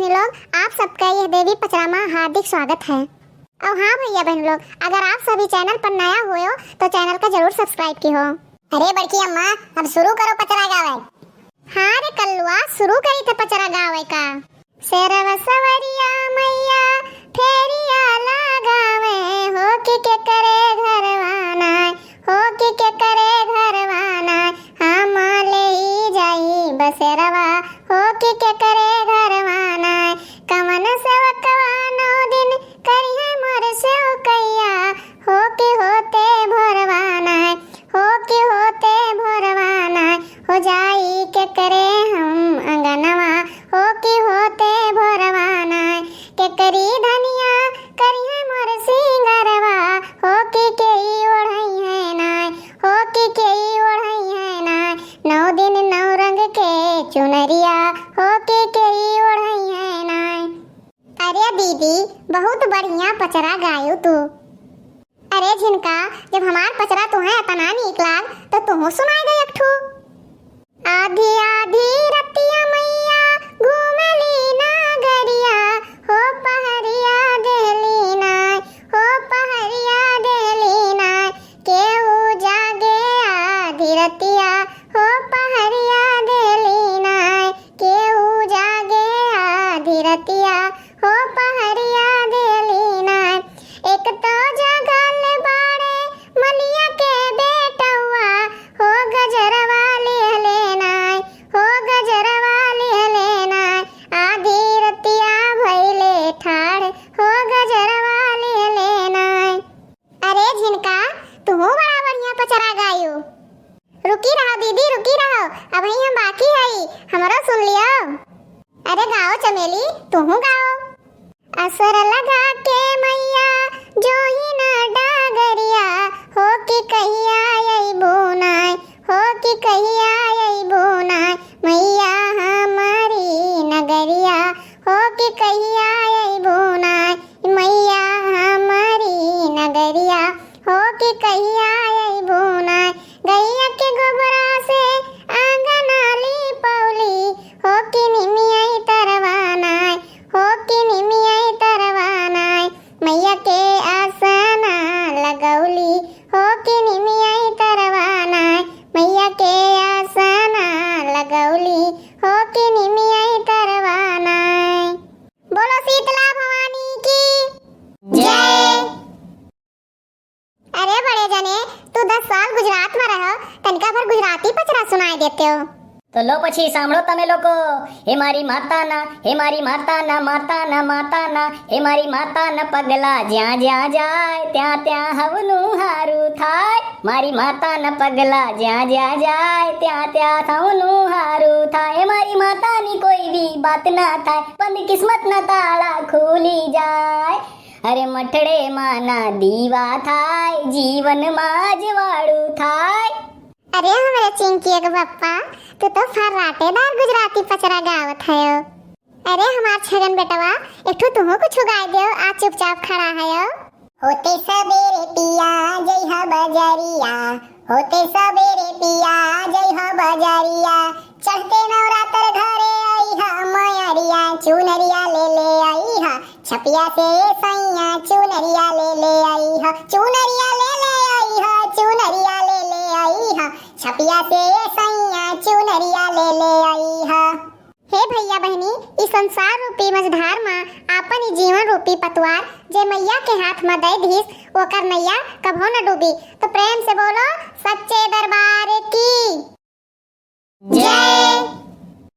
बहनी लोग, आप सबका यह देवी पचरा में हार्दिक स्वागत है। और हाँ भैया बहन लोग, अगर आप सभी चैनल पर नया हुए हो तो चैनल को जरूर सब्सक्राइब की हो। अरे बड़की अम्मा, अब शुरू करो पचरा गावे। हाँ रे कल्लुआ, शुरू करी थे पचरा गावे का। शेरवा सवरिया मैया फेरिया लगावे, हो के करे घरवाना, हो के करे घरवाना, हम ले जाई बसेरवा, हो के करे घरवाना, कमन सेवकवा 9 दिन करी है मोर सेवकैया, हो के होते भोरवाना, हो के होते भोरवाना, हो जाई के करे हम अंगनवा, हो के होते भोरवाना, के करी धनिया करी है मोर सिंगरवा, हो के ओढ़ई है नाय, हो के ओढ़ई है नाय, 9 दिन 9 रंग के चुनरिया, हो के ओढ़ई है नाय। अरे दीदी, बहुत बढ़िया पचरा गायो तू। अरे झिनका, जब हमार पचरा तुम्हें इतना नीक लाग तो तुम सुनाई दे एक ठू। आधी आधी रतिया मैया घूमली नागरिया, हो पहरिया देली नाय, हो पहरिया देली नाय, केहू जागे आधी रतिया, हो पहरिया देली नाय, केहू जागे आधी रतिया, हो पहरिया देली नाय। एक तो जगल बाड़े मलिया के बेटवा, हो गजरवा ले नाय, हो गजरवा ले नाय, आधी रतिया भइले ठाड़, हो गजरवा ले नाय। अरे झिनका, तू बड़ा बढ़िया पचरा गायो। रुकी रहो दीदी, रुकी रहो, अभी हम बाकी हई, हमरो सुन लियो। अरे गाओ चमेली, तू गाओ। असर लगा के मैया जो ही ना डागरिया, हो कि कहिया आई बोनाय, हो कि कहिया आई बोनाय, मैया हमारी नगरिया, हो कि कहिया आई बोनाय, मैया हमारी नगरिया, हो कि कहिया आई बोनाय। गैया के गोबरा से आंगन आली पौली, हो कि निमिया तरवानाय, हो कि निमिया तरवानाय, मैया के आसना लगौली, हो कि निमिया तरवानाय, मैया के आसना लगौली, हो कि निमिया तरवानाय। बोलो शीतला भवानी की जय। अरे बड़े जने, तू 10 साल गुजरात में रहो, तनिका भर गुजराती पचरा सुनाई देते हो। तो लो પછી સાંભળો તમે લોકો। હે મારી માતાના, હે મારી માતાના, માતાના માતાના, હે મારી માતાના પગલા જ્યાં જ્યાં જાય ત્યાં ત્યાં હવનું હારું થાય, મારી માતાના પગલા જ્યાં જ્યાં જાય ત્યાં ત્યાં હવનું હારું થાય, હે મારી માતાની કોઈ બી બાત ના થાય, પણ કિસ્મત ના તાળા ખુલી જાય, અરે મઠડે માના દીવા થાય, જીવન માં અજવાળું થાય। अरे हमारे चिंकी के पप्पा, तू तो फर्राटेदार गुजराती पचरा गावत है। अरे हमार छगन बेटवा, एक ठो तुमो कुछ गाय दो, आज चुपचाप खड़ा है। होते सबेरे पिया जय हो बजरिया, होते सबेरे पिया जय हो बजरिया, चढ़ते नवरात्र घरे आई हा मयरिया, चुनरिया ले आई हा, छपिया से सैया चुनरिया ले आई हा, चुनरिया ले आई हा, चुनरिया ले आई हा, छपिया से सैया चुनरिया ले आई हा। हे भैया बहनी, इस संसार रूपी मझधार में आपन ही जीवन रूपी पतवार जे मैया के हाथ में दे दीस, ओकर नैया कभो न डूबी। तो प्रेम से बोलो सच्चे दरबार